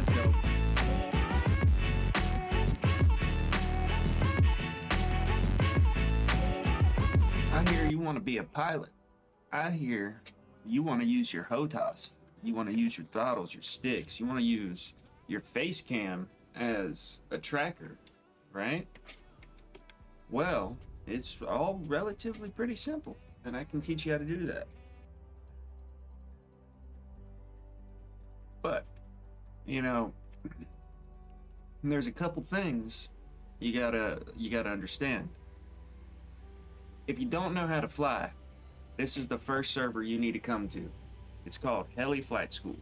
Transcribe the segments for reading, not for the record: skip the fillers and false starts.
Let's go. I hear you want to be a pilot. I hear you want to use your Hotas. You want to use your throttles, your sticks. You want to use your face cam as a tracker, right? Well, it's all relatively pretty simple, and I can teach you how to do that. But, you know, there's a couple things you gotta understand. If you don't know how to fly, this is the first server you need to come to. It's called Heli Flight School.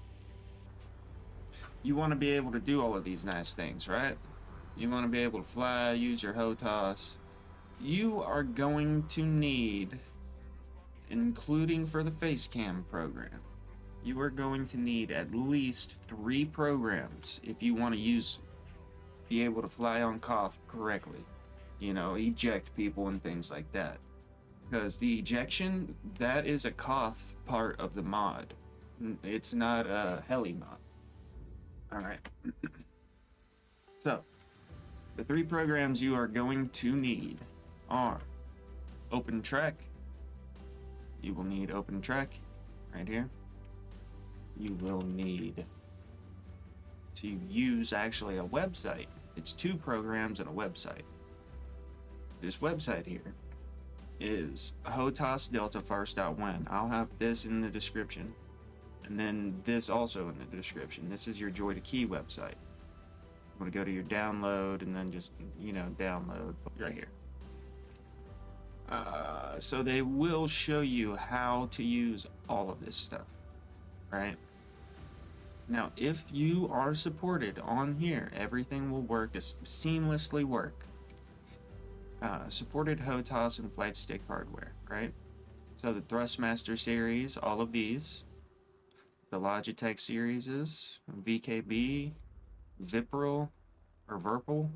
You want to be able to do all of these nice things, right? You want to be able to fly, use your HOTAS. You are going to need, including for the face cam program, you are going to need at least 3 programs if you want to be able to fly on COF correctly. You know, eject people and things like that. Because the ejection, that is a COF part of the mod. It's not a heli mod. Alright. So, the 3 programs you are going to need are OpenTrek. You will need OpenTrek right here. You will need to use actually a website. It's 2 programs and a website. This website here is hotasdeltafirst.win. I'll have this in the description, and then this also in the description. This is your Joy to Key website. I'm going to go to your download and then just, download right here. So they will show you how to use all of this stuff, right? Now, if you are supported on here, everything will work, just seamlessly work. Supported HOTAS and flight stick hardware, right? So the Thrustmaster series, all of these, the Logitech series, VKB, Vipril, or Virpil,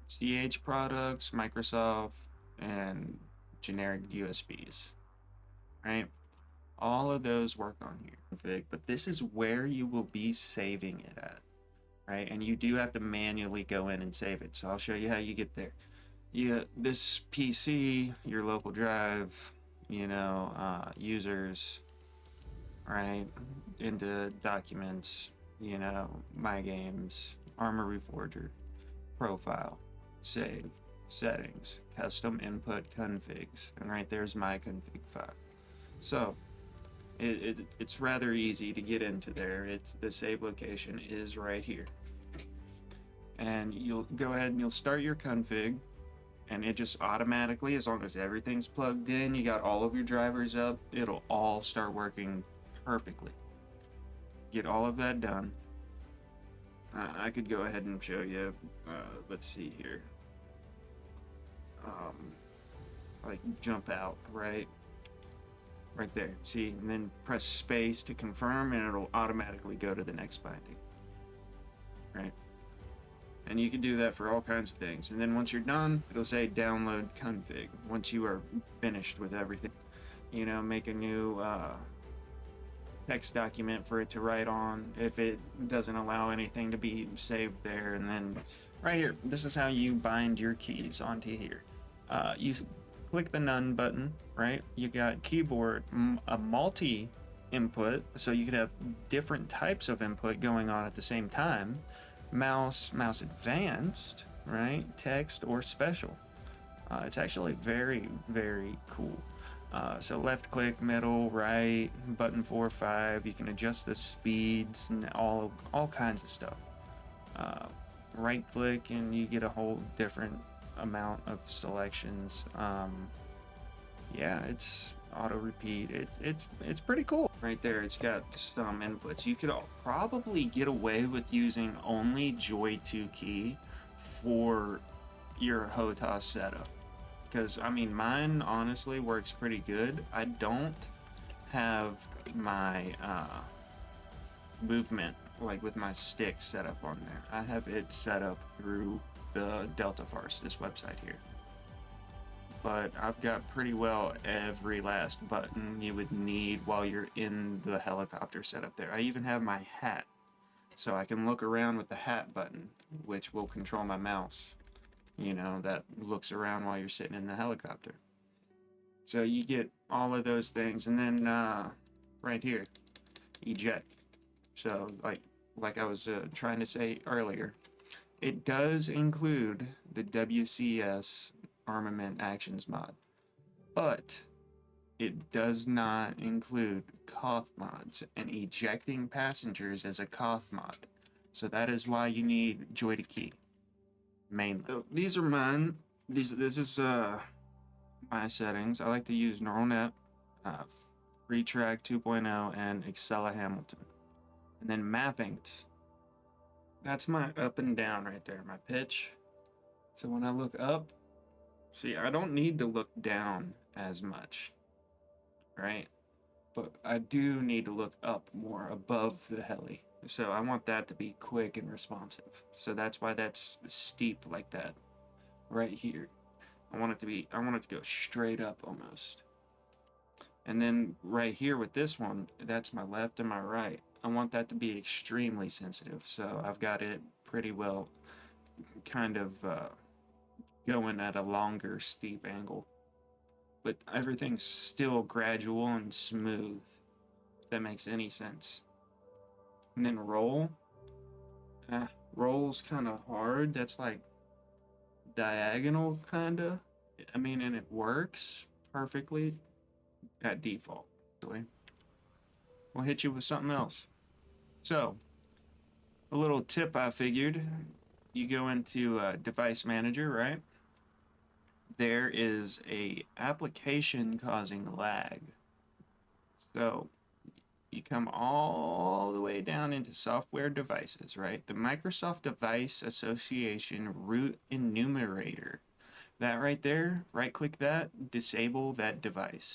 CH products, Microsoft, and generic USBs, right? All of those work on here, but this is where you will be saving it at, right? And you do have to manually go in and save it, so I'll show you how you get there. This PC, your local drive, users, right, into documents, my games, Arma Reforger, profile, save, settings, custom input configs, and right there's my config file. So it's rather easy to get into there. The save location is right here, and you'll go ahead and you'll start your config, and it just automatically, as long as everything's plugged in, you got all of your drivers up, it'll all start working perfectly. Get all of that done. I could go ahead and show you. Let's see here. Like jump out, right there, see, and then press space to confirm, and it'll automatically go to the next binding, right? And you can do that for all kinds of things. And then once you're done, it'll say download config. Once you are finished with everything, make a new text document for it to write on if it doesn't allow anything to be saved there. And then right here, this is how you bind your keys onto here. You click the none button, right? You got keyboard, a multi input, so you could have different types of input going on at the same time. Mouse advanced, right? Text or special. It's actually very, very cool. So left click, middle, right, button 4, 5. You can adjust the speeds and all kinds of stuff. Right click and you get a whole different amount of selections. Yeah, it's auto repeat. It's pretty cool. Right there, it's got some inputs. You could probably get away with using only Joy 2 key for your HOTAS setup, because mine honestly works pretty good. I don't have my movement like with my stick set up on there. I have it set up through the Delta Farce, this website here. But I've got pretty well every last button you would need while you're in the helicopter setup there. I even have my hat So I can look around with the hat button, which will control my mouse. You know, that looks around while you're sitting in the helicopter. So you get all of those things, and then right here, eject. So like I was trying to say earlier, it does include the WCS Armament Actions mod, but it does not include Koth mods, and ejecting passengers as a Koth mod. So that is why you need Joy to Key, mainly. So these are mine. This is my settings. I like to use Neural Net, FreeTrack 2.0, and Excella Hamilton. And then mapping. That's my up and down right there, my pitch. So when I look up, see, I don't need to look down as much, right? But I do need to look up more above the heli. So I want that to be quick and responsive. So that's why that's steep like that right here. I want it to go straight up almost. And then right here with this one, that's my left and my right. I want that to be extremely sensitive. So I've got it pretty well kind of going at a longer steep angle. But everything's still gradual and smooth, if that makes any sense. And then roll. Roll's kind of hard. That's like diagonal, kind of. I mean, and it works perfectly at default. We'll hit you with something else. So, a little tip I figured. You go into Device Manager, right? There is a application causing lag. So, you come all the way down into software devices, right? The Microsoft Device Association root enumerator. That right there, right click that, disable that device.